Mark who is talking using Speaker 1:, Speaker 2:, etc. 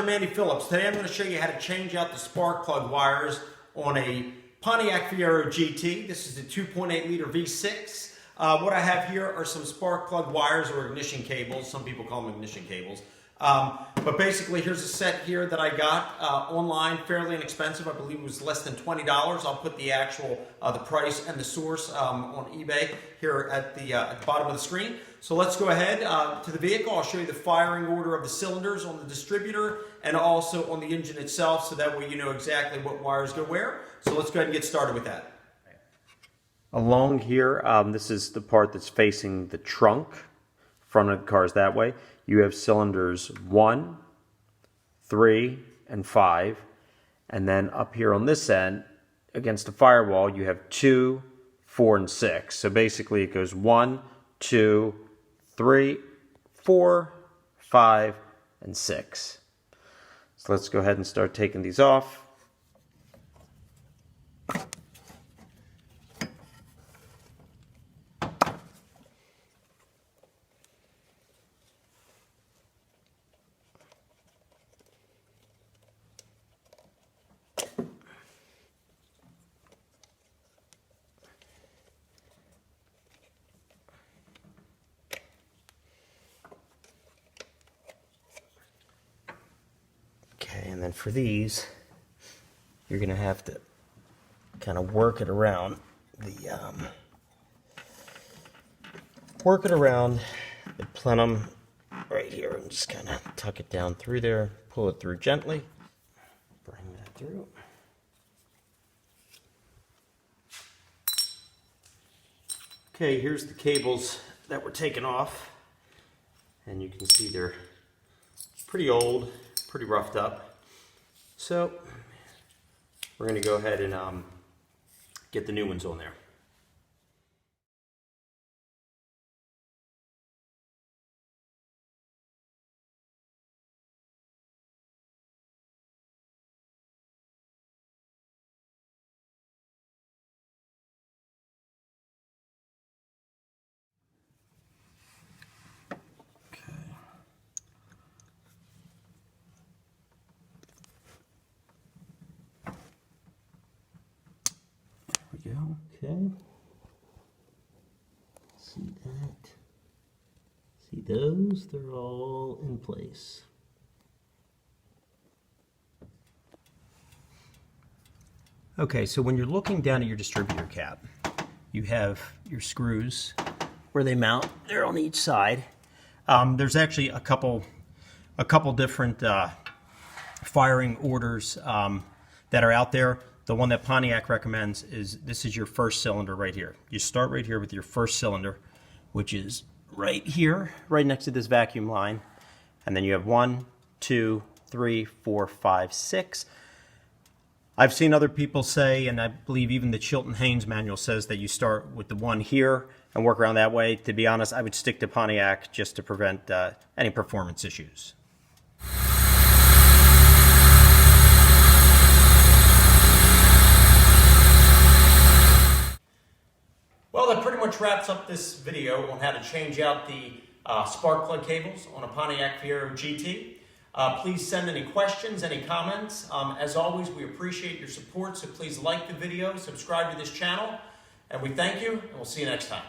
Speaker 1: I'm Andy Phillips. Today I'm going to show you how to change out the spark plug wires on a Pontiac Fiero GT. This is the 2.8 liter V6. What I have here are some spark plug wires or ignition cables. Some people call them ignition cables. But basically here's a set here that I got online, fairly inexpensive. I believe it was less than $20. I'll put the actual the price and the source on eBay here at the bottom of the screen. So let's go ahead to the vehicle. I'll show you the firing order of the cylinders on the distributor and also on the engine itself, so that way you know exactly what wires go where. So let's go ahead and get started with that.
Speaker 2: Along here, this is the part that's facing the trunk. Front of the car is that way. You have cylinders 1, 3, and 5. And then up here on this end, against the firewall, you have 2, 4, and 6. So basically it goes 1, 2, 3, 4, 5, and 6. So let's go ahead and start taking these off. And then for these, you're going to have to kind of work it around the plenum right here, and just kind of tuck it down through there, pull it through gently, bring that through. Okay, here's the cables that were taken off, and you can see they're pretty old, pretty roughed up. So we're going to go ahead and get the new ones on there. Go. Okay. See that? See those? They're all in place. Okay, so when you're looking down at your distributor cap, you have your screws where they mount. They're on each side. There's actually a couple different firing orders that are out there. The one that Pontiac recommends is, this is your first cylinder right here. You start right here with your first cylinder, which is right here, right next to this vacuum line. And then you have 1, 2, 3, 4, 5, 6. I've seen other people say, and I believe even the Chilton Haynes manual says, that you start with the one here and work around that way. To be honest, I would stick to Pontiac just to prevent any performance issues.
Speaker 1: Well, that pretty much wraps up this video on how to change out the spark plug cables on a Pontiac Fiero GT. Please send any questions, any comments. As always, we appreciate your support, so please like the video, subscribe to this channel, and we thank you, and we'll see you next time.